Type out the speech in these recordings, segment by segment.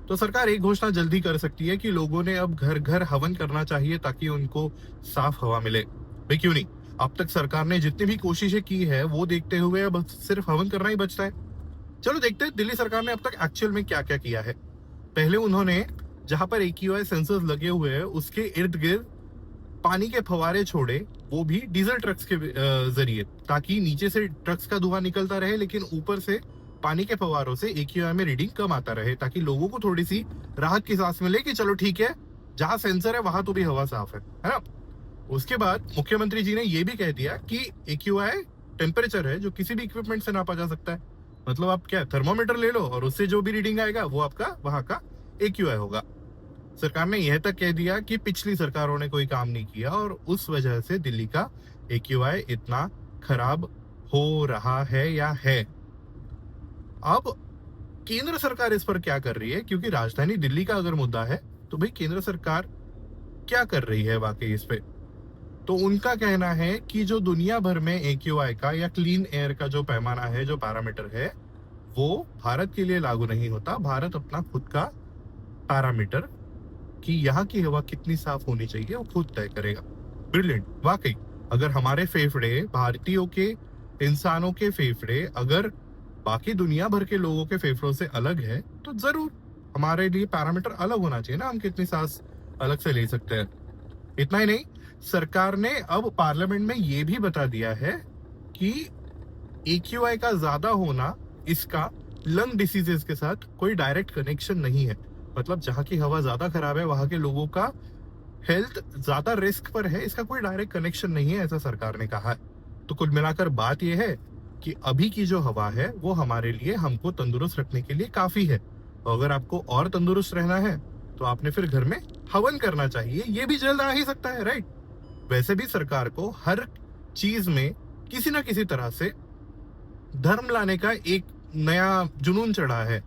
तो सरकार एक घोषणा जल्दी कर सकती है कि लोगों ने अब घर घर हवन करना चाहिए ताकि उनको साफ हवा मिले। भाई क्यों नहीं, अब तक सरकार ने जितनी भी कोशिशें की है वो देखते हुए अब सिर्फ हवन करना ही बचता है। चलो देखते हैं दिल्ली सरकार ने अब तक एक्चुअल में क्या क्या किया है। पहले उन्होंने जहां पर AQI सेंसर्स लगे हुए हैं उसके इर्द गिर्द पानी के फवारे छोड़े, वो भी डीजल ट्रक्स के जरिए, ताकि नीचे से ट्रक्स का धुआं निकलता रहे लेकिन ऊपर से पानी के फवारों से AQI में रीडिंग कम आता रहे, ताकि लोगों को थोड़ी सी राहत की सांस मिले कि चलो ठीक है, जहां सेंसर है वहां तो भी हवा साफ है ना। उसके बाद मुख्यमंत्री जी ने ये भी कह दिया कि AQI टेम्परेचर है जो किसी भी इक्विपमेंट से नापा जा सकता है। मतलब आप क्या थर्मोमीटर ले लो और उससे जो भी रीडिंग आएगा वो आपका वहां का AQI होगा। सरकार ने यह तक कह दिया कि पिछली सरकारों ने कोई काम नहीं किया और उस वजह से दिल्ली का AQI इतना खराब हो रहा है या है। अब केंद्र सरकार इस पर क्या कर रही है, क्योंकि राजधानी दिल्ली का अगर मुद्दा है तो भाई केंद्र सरकार क्या कर रही है वाकई इस पे। तो उनका कहना है कि जो दुनिया भर में AQI का या क्लीन एयर का जो पैमाना है, जो पैरामीटर है, वो भारत के लिए लागू नहीं होता। भारत अपना खुद का पैरामीटर कि यहाँ की हवा कितनी साफ होनी चाहिए वो खुद तय करेगा। ब्रिलियंट, वाकई अगर हमारे फेफड़े, भारतीयों के इंसानों के फेफड़े अगर बाकी दुनिया भर के लोगों के फेफड़ों से अलग है तो जरूर हमारे लिए पैरामीटर अलग होना चाहिए ना, हम कितनी सांस अलग से ले सकते हैं। इतना ही नहीं, सरकार ने अब पार्लियामेंट में ये भी बता दिया है कि AQI का ज्यादा होना इसका लंग डिसीजेस के साथ कोई डायरेक्ट कनेक्शन नहीं है। मतलब जहां की हवा ज्यादा खराब है वहां के लोगों का हेल्थ ज्यादा रिस्क पर है, इसका कोई डायरेक्ट कनेक्शन नहीं है, ऐसा सरकार ने कहा है। तो कुल मिलाकर बात यह है कि अभी की जो हवा है वो हमारे लिए, हमको तंदुरुस्त रखने के लिए काफी है। और अगर आपको और तंदुरुस्त रहना है तो आपने फिर घर में हवन करना चाहिए, ये भी जल्द आ ही सकता है, राइट। वैसे भी सरकार को हर चीज में किसी ना किसी तरह से धर्म लाने का एक नया जुनून चढ़ा है।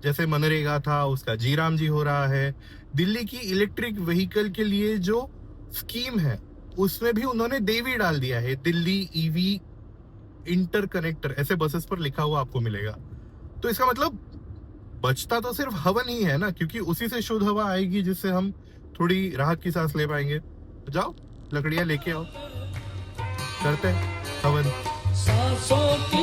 जैसे मनरेगा था, उसका जी राम जी हो रहा है। दिल्ली की इलेक्ट्रिक व्हीकल के लिए जो स्कीम है उसमें भी उन्होंने देवी डाल दिया है, दिल्ली EV इंटरकनेक्टर, ऐसे बसेस पर लिखा हुआ आपको मिलेगा। तो इसका मतलब बचता तो सिर्फ हवन ही है ना, क्योंकि उसी से शुद्ध हवा आएगी जिससे हम थोड़ी राहत की सांस ले पाएंगे। तो जाओ लकड़ियां लेके आओ, करते हैं हवन।